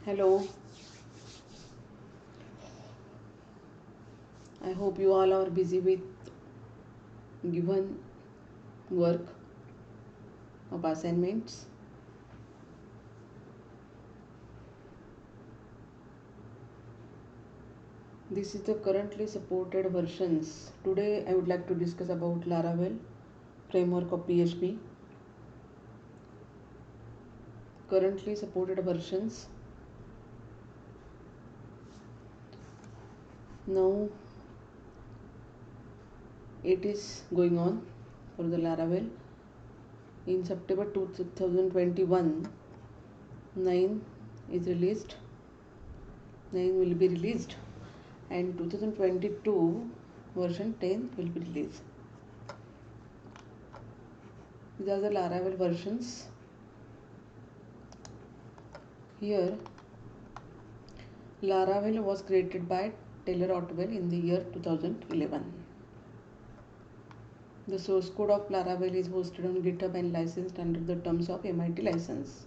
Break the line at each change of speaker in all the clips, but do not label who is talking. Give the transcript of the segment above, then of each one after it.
Hello, I hope you all are busy with given work of assignments. This is the currently supported versions. Today I would like to discuss about Laravel framework of PHP. Currently supported versions. Now it is going on for the Laravel. In September 2021, 9 is released. 9 will be released, and 2022 version 10 will be released. These are the Laravel versions. Here, Laravel was created by Taylor Otwell in the year 2011. The source code of Laravel is hosted on GitHub and licensed under the terms of MIT license.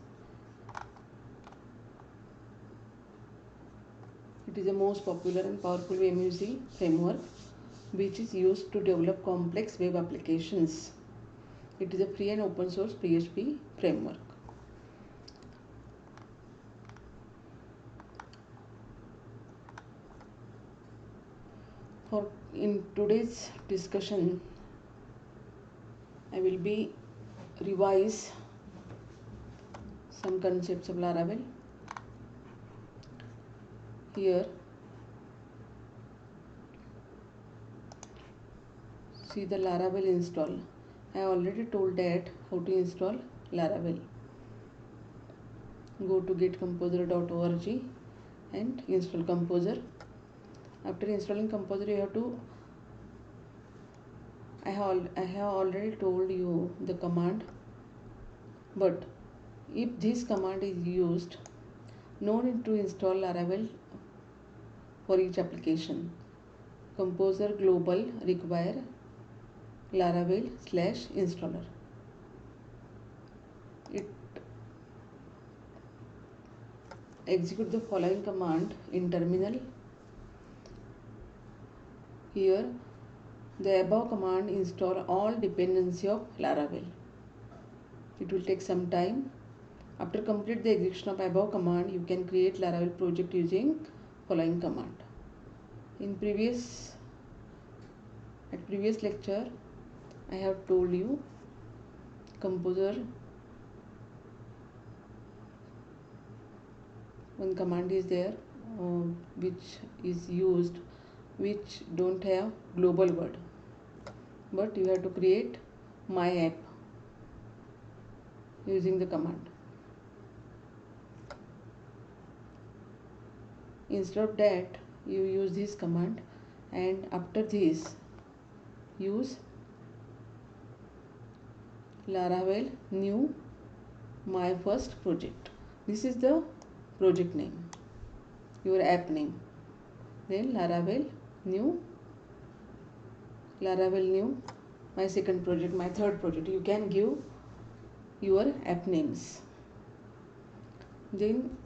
It is the most popular and powerful MVC framework which is used to develop complex web applications. It is a free and open source PHP framework. In today's discussion, I will be revise some concepts of Laravel. Here, see the Laravel install. I already told that how to install Laravel. Go to getcomposer.org and install Composer. After installing Composer, you have to I have already told you the command, but if this command is used, no need to install Laravel for each application. Composer global require Laravel/installer. It execute the following command in terminal. Here, the above command install all dependency of Laravel. It will take some time. After complete the execution of above command, you can create Laravel project using following command. In previous lecture, I have told you Composer, one command is there which is used, which don't have global word, but you have to create my app using the command. Instead of that, you use this command, and after this use Laravel new my first project. This is the project name, your app name. Then Laravel new my second project, my third project. You can give your app names. Then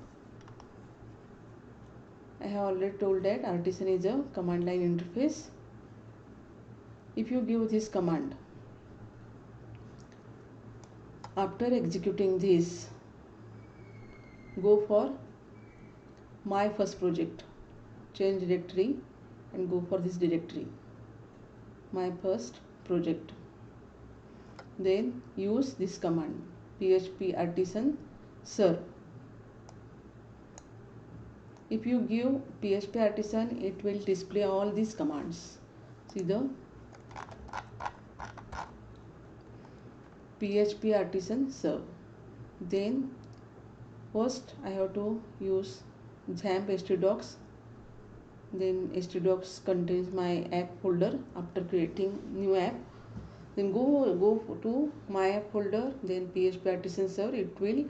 I have already told that Artisan is a command line interface. If you give this command, after executing this, go for my first project, change directory and go for this directory, my first project. Then use this command php artisan serve. If you give php artisan, it will display all these commands. See the php artisan serve. Then first I have to use XAMPP htdocs. Then htdocs contains my app folder. After creating new app, then go to my app folder, then php artisan server. It will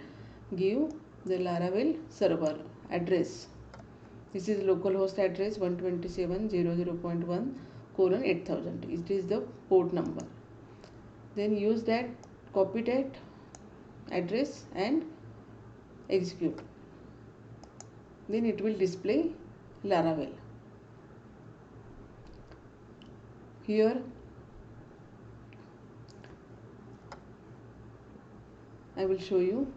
give the Laravel server address. This is localhost address 127.0.0.1:8000. It is the port number. Then use that, copy that address and execute. Then it will display Laravel. Here I will show you.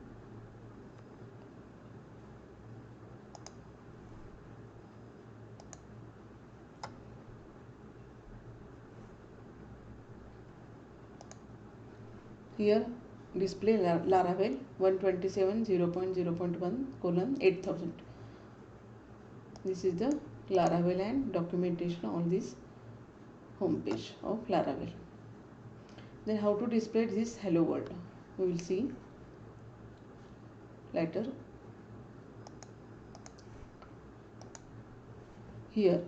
Here display Laravel 127.0.0.1:8000. This is the Laravel and documentation on this home page of Laravel. Then how to display this hello world, we will see later. Here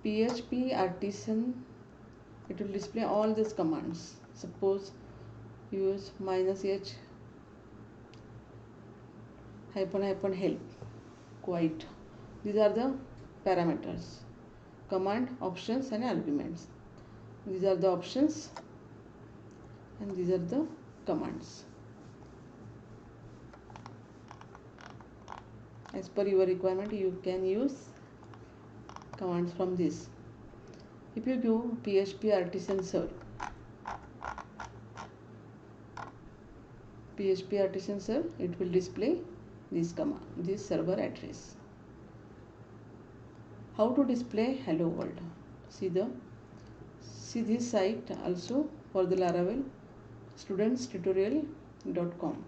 PHP artisan, it will display all these commands. Suppose use -h -help quite. These are the parameters, command options and arguments. These are the options and these are the commands. As per your requirement, you can use commands from this. If you do PHP artisan serve, it will display this command, this server address. How to display hello world? See this site also for the Laravel, studentstutorial.com.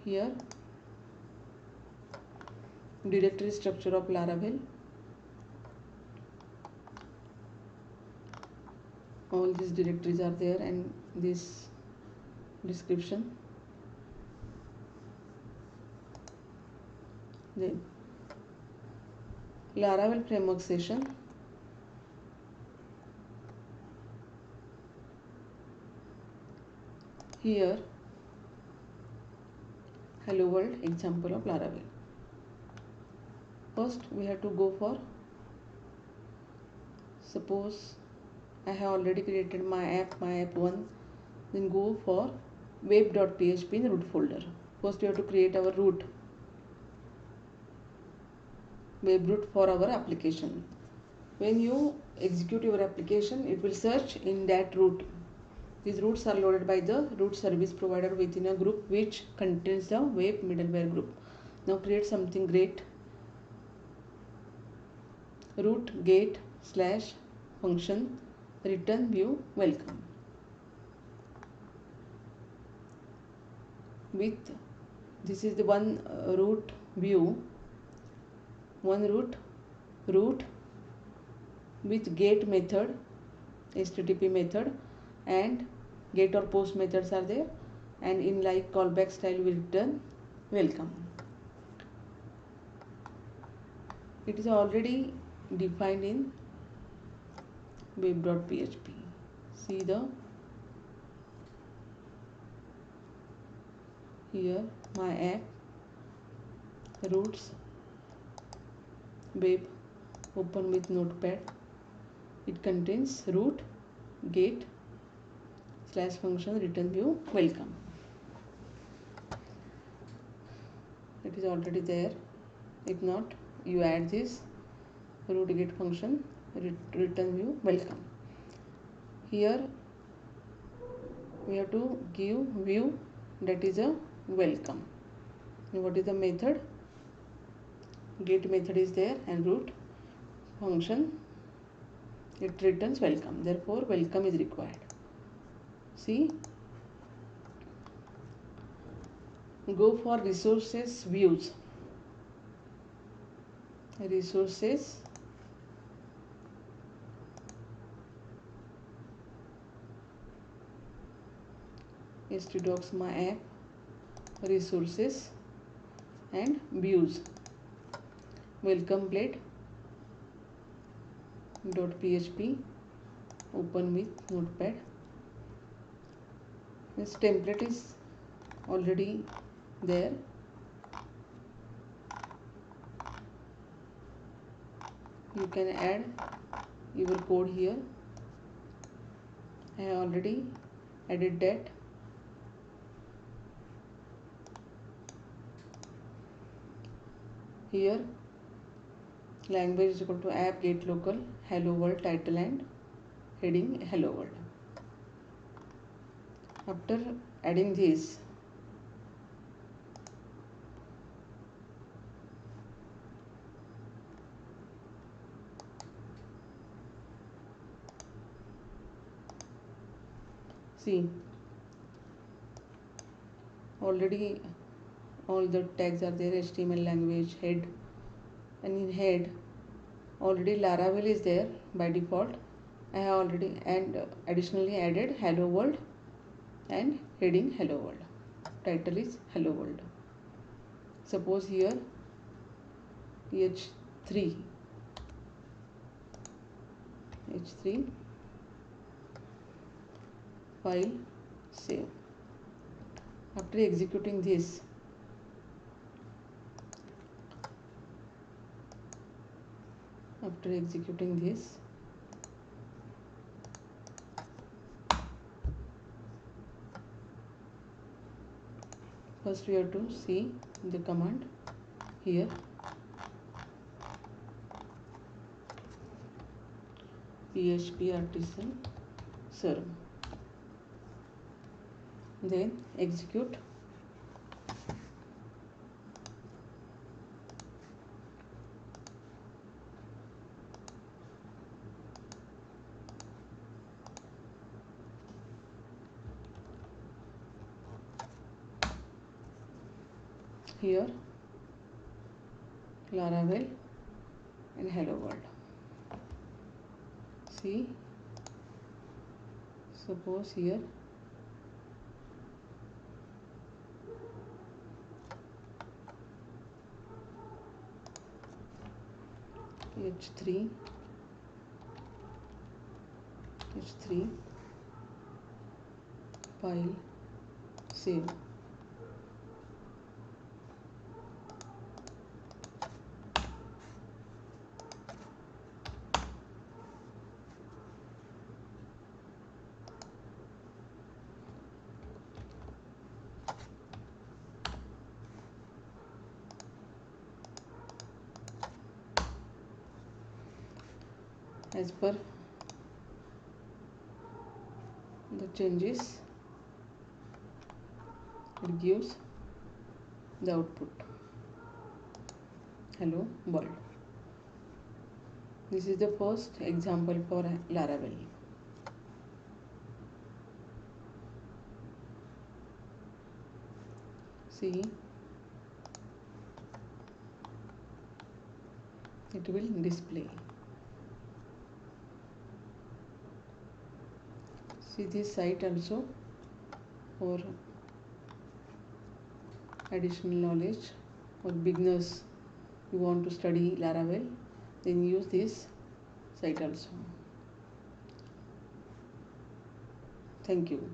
Here directory structure of Laravel. All these directories are there and this description. Then Laravel framework session. Here hello world example of Laravel. First we have to go for, suppose I have already created my app 1. Then go for web.php in root folder. First we have to create our root, web root for our application. When you execute your application, it will search in that root. These roots are loaded by the root service provider within a group which contains the web middleware group. Now create something great. Root get / function return view welcome. With this is the one root view, one root with get method, HTTP method, and get or post methods are there, and in like callback style will return welcome. It is already defined in web.php. See here my app roots web open with notepad. It contains root get / function return view welcome. It is already there. If not, you add this root get function return view welcome. Here we have to give view that is a welcome. And what is the method? Get method is there and root function, it returns welcome. Therefore welcome is required. See, go for resources views. Resources htdocs my app resources and views welcome blade .php open with notepad. This template is already there. You can add your code here. I have already added that. Here language is equal to app get local hello world title and heading hello world. After adding this, see, already all the tags are there, HTML language head, and in head already Laravel is there by default. I have already and additionally added hello world and heading hello world. Title is hello world. Suppose here h3 file save. After executing this, first we have to see the command here. PHP artisan serve, then execute. Here Laravel and hello world. See, suppose here h3 file save. As per the changes, it gives the output hello world. This is the first example for Laravel. See, it will display. See this site also for additional knowledge for beginners. You want to study Laravel, then use this site also. Thank you.